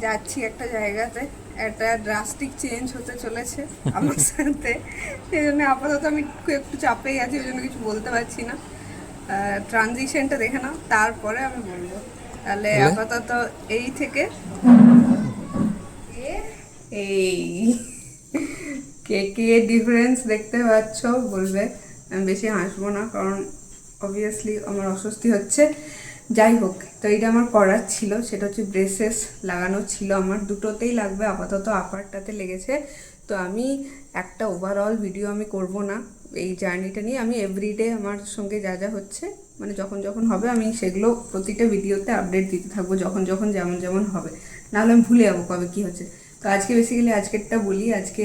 যাচ্ছি একটা জায়গাতে, একটা ড্রাস্টিক চেঞ্জ হতে চলেছে আমার সাথে। সেই জন্য আপাতত আমি একটু চাপেই আছি, ওই জন্য কিছু বলতে পারছি না। ট্রানজিশনটা দেখে নাও, তারপরে আমি বলবো। তাহলে আপাতত এই থেকে এই কে কে ডিফারেন্স দেখতে পাচ্ছ বলবে। আমি বেশি হাসবো না, কারণ অবভিয়াসলি আমার অস্বস্তি হচ্ছে। যাই হোক, তো এটা আমার করার ছিল, সেটা হচ্ছে ব্রেসেস লাগানো ছিল আমার, দুটোতেই লাগবে। আপাতত আপারটাতে লেগেছে। তো আমি একটা ওভারঅল ভিডিও আমি করব না এই জার্নিটা নিয়ে। আমি এভরিডে আমার সঙ্গে যা যা হচ্ছে, মানে যখন যখন হবে আমি সেগুলো প্রতিটা ভিডিওতে আপডেট দিতে থাকবো, যখন যখন যেমন যেমন হবে। নাহলে আমি ভুলে যাবো কবে কী হচ্ছে। তো আজকে বেসিক্যালি আজকেরটা বলি। আজকে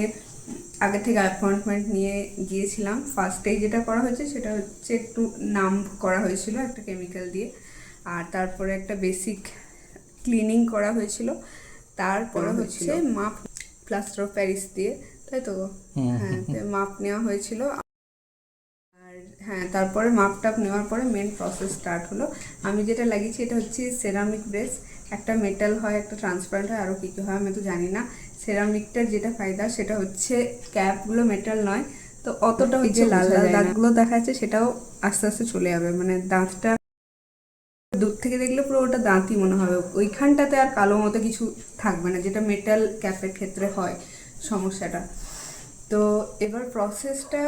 আগে থেকে অ্যাপয়েন্টমেন্ট নিয়ে গিয়েছিলাম। ফার্স্টেই যেটা করা হয়েছে সেটা হচ্ছে একটু নাম করা হয়েছিল একটা কেমিক্যাল দিয়ে, আর তারপরে একটা বেসিক ক্লিনিং করা হয়েছিল। তারপরে হচ্ছে মাপ, প্লাস্টার অফ প্যারিস দিয়ে, তাই তো? হ্যাঁ, মাপ নেওয়া হয়েছিল। আর হ্যাঁ, তারপরে মাপ টাপ নেওয়ার পরে মেন প্রসেস স্টার্ট হলো। আমি যেটা লাগিয়েছি এটা হচ্ছে সেরামিক ব্রেস। একটা মেটাল হয়, একটা ট্রান্সপারেন্ট হয়, আরও কী কী হয় আমি তো জানি না। সেরামিকটার যেটা ফায়দা সেটা হচ্ছে ক্যাপগুলো মেটাল নয়, তো অতটা ওই যে লাল লাল দাগগুলো দেখা যাচ্ছে সেটাও আস্তে আস্তে চলে যাবে। মানে দাঁতটা দূর থেকে দেখলে পুরো ওটা দাঁতই মনে হবে, ওইখানটাতে আর কালো মতো কিছু থাকবে না, যেটা মেটাল ক্যাপের ক্ষেত্রে হয় সমস্যাটা। তো এবার প্রসেসটা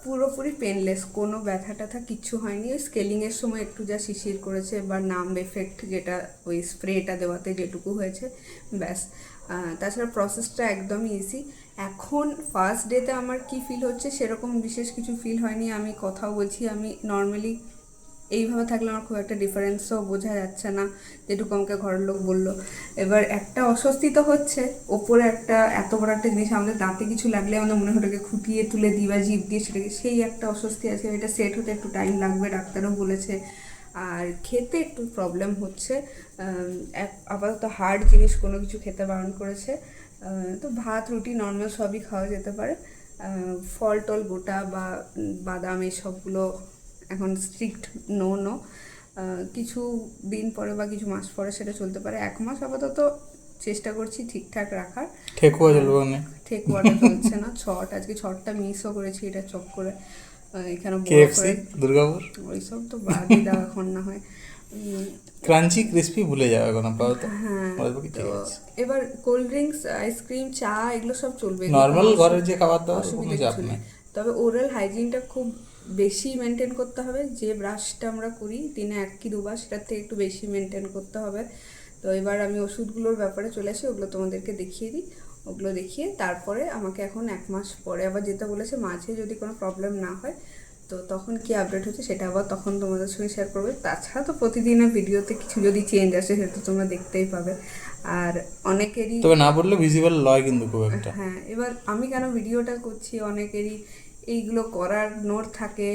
পুরোপুরি পেনলেস, কোনো ব্যথা ট্যাথা কিচ্ছু হয়নি। ওই স্কেলিংয়ের সময় একটু যা শিশির করেছে বা নাম এফেক্ট যেটা ওই স্প্রেটা দেওয়াতে যেটুকু হয়েছে, ব্যাস। তাছাড়া প্রসেসটা একদমই ইজি। এখন ফার্স্ট ডেতে আমার কি ফিল হচ্ছে সেরকম বিশেষ কিছু ফিল হয়নি। আমি কথাও বলছি, আমি নর্মালি এইভাবে থাকলে আমার খুব একটা ডিফারেন্সও বোঝা যাচ্ছে না, যেটুকু আমাকে ঘরের লোক বললো। এবার একটা অস্বস্তি তো হচ্ছে, ওপরে একটা এত বড় একটা জিনিস, আমাদের দাঁতে কিছু লাগলে আমাদের মনে হয় ওটাকে খুঁটিয়ে তুলে দিই বা জিভ দিয়ে সেটাকে, সেই একটা অস্বস্তি আছে। এটা সেট হতে একটু টাইম লাগবে, ডাক্তারও বলেছে। আর খেতে একটু প্রবলেম হচ্ছে। আপাতত হার্ড জিনিস কোনো কিছু খেতে বারণ করেছে। তো ভাত রুটি নর্মাল সবই খাওয়া যেতে পারে। ফল টল গোটা বা বাদাম এইসবগুলো এখন স্ট্রিক্ট নো নো। কিছু দিন পরে বা কিছু মাস পরে সেটা চলতে পারে। 1 মাস আপাতত চেষ্টা করছি ঠিকঠাক রাখার। ঠেকুয়াটা চলছে না। আজকে ছটটা মিসও করেছি, এটা চক করে এখানে বড় করে দুর্গাপুর ওইসব তো বাদই দাও এখন না হয়। ক্রাঞ্চি ক্রিস্পি ভুলে যাবে এখন আপাতত। হ্যাঁ, তো এবার কোল্ড ড্রিঙ্কস, আইসক্রিম, চা এগুলো সব চলবে, নর্মাল ঘরের যে খাবার দাবার কোনো অসুবিধা চাপ কিছু নেই। নেই। তবে ওরাল হাইজিনটা খুব বেশি মেনটেন করতে হবে। যে ব্রাশটা আমরা করি দিনে 1 কি 2 বার, সেটার থেকে একটু বেশি মেনটেন করতে হবে। তো এবার আমি ওষুধগুলোর ব্যাপারে চলে আসি, ওগুলো তোমাদেরকে দেখিয়ে দিই। ওগুলো দেখিয়ে তারপরে আমাকে এখন 1 মাস পরে আবার যেতে বলেছে। মাঝে যদি কোনো প্রবলেম না হয় তো তখন কি আপডেট হচ্ছে সেটা আবার তখন তোমাদের সঙ্গে শেয়ার করবে। তাছাড়া তো প্রতিদিনের ভিডিওতে কিছু যদি চেঞ্জ আসে সেটা তোমরা দেখতেই পাবে। আর অনেকেরই, তবে না বললে ভিজিবল লয় কিন্তু খুব একটা। হ্যাঁ, এবার আমি কেন ভিডিওটা করছি, অনেকেরই এইগুলো করার নোট থাকে,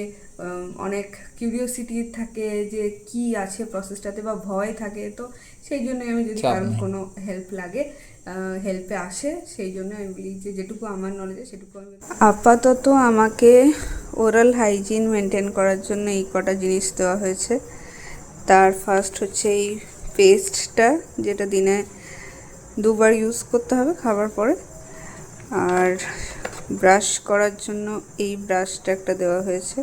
অনেক কিউরিওসিটি থাকে যে কি আছে প্রসেসটাতে, বা ভয় থাকে। তো সেই জন্য আমি যদি কারোর কোনো হেল্প লাগে, হেল্পে আসে, সেই জন্য আমি বলি যে যেটুকু আমার নলেজে সেটুকু আমি। আপাতত আমাকে ওরাল হাইজিন মেনটেন করার জন্য এই কটা জিনিস দেওয়া হয়েছে। তার ফার্স্ট হচ্ছে এই পেস্টটা, যেটা দিনে 2 বার ইউজ করতে হবে খাবার পরে। আর ব্রাশ করার জন্য এই ব্রাশটা একটা দেওয়া হয়েছে,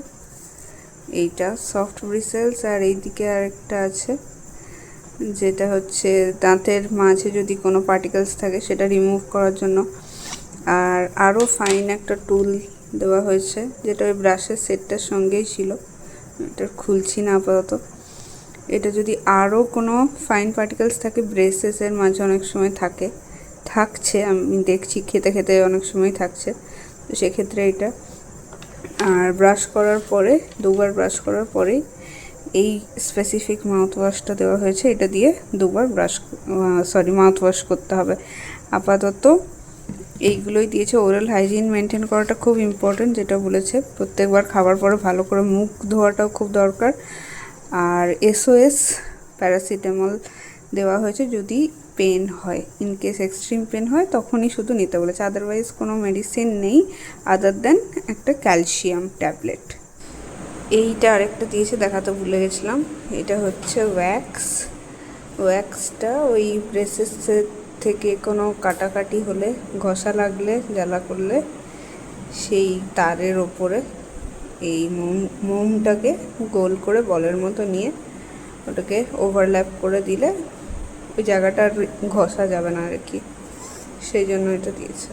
এইটা সফট ব্রিসেলস। আর এইদিকে আরেকটা আছে যেটা হচ্ছে দাঁতের মাঝে যদি কোনো পার্টিকেলস থাকে সেটা রিমুভ করার জন্য। আর আরও ফাইন একটা টুল দেওয়া হয়েছে, যেটা ওই ব্রাশের সেটটার সঙ্গেই ছিল। এটা খুলছি না আপাতত। এটা যদি আরও কোনো ফাইন পার্টিকেলস থাকে, ব্রেসেসের মাঝে অনেক সময় থাকছে, আমি দেখছি খেতে খেতে অনেক সময় থাকছে, তো সেক্ষেত্রে এটা। আর ব্রাশ করার পরে 2 বার ব্রাশ করার পরেই এই স্পেসিফিক মাউথ ওয়াশটা দেওয়া হয়েছে। এটা দিয়ে 2 বার মাউথ ওয়াশ করতে হবে। আপাতত এইগুলোই দিয়েছে। ওরাল হাইজিন মেনটেন করাটা খুব ইম্পর্টেন্ট, যেটা বলেছে। প্রত্যেকবার খাবার পরে ভালো করে মুখ ধোয়াটাও খুব দরকার। আর SOS প্যারাসিটামল দেওয়া হয়েছে যদি পেন হয়, ইনকেস এক্সট্রিম পেন হয় তখনই শুধু নিতে বলেছে। আদারওয়াইজ কোনো মেডিসিন নেই আদার দেন একটা ক্যালসিয়াম ট্যাবলেট। এইটা আরেকটা দিয়েছে, দেখাতে ভুলে গেছিলাম। এটা হচ্ছে ওয়্যাক্সটা ওই ব্রেসেসের থেকে কোনো কাটাকাটি হলে, ঘষা লাগলে, জ্বালা করলে সেই তারের ওপরে এই মোমটাকে গোল করে বলের মতো নিয়ে ওটাকে ওভারল্যাপ করে দিলে ওই জায়গাটা আর ঘষা যাবে না আর কি, সেই জন্য এটা দিয়েছে।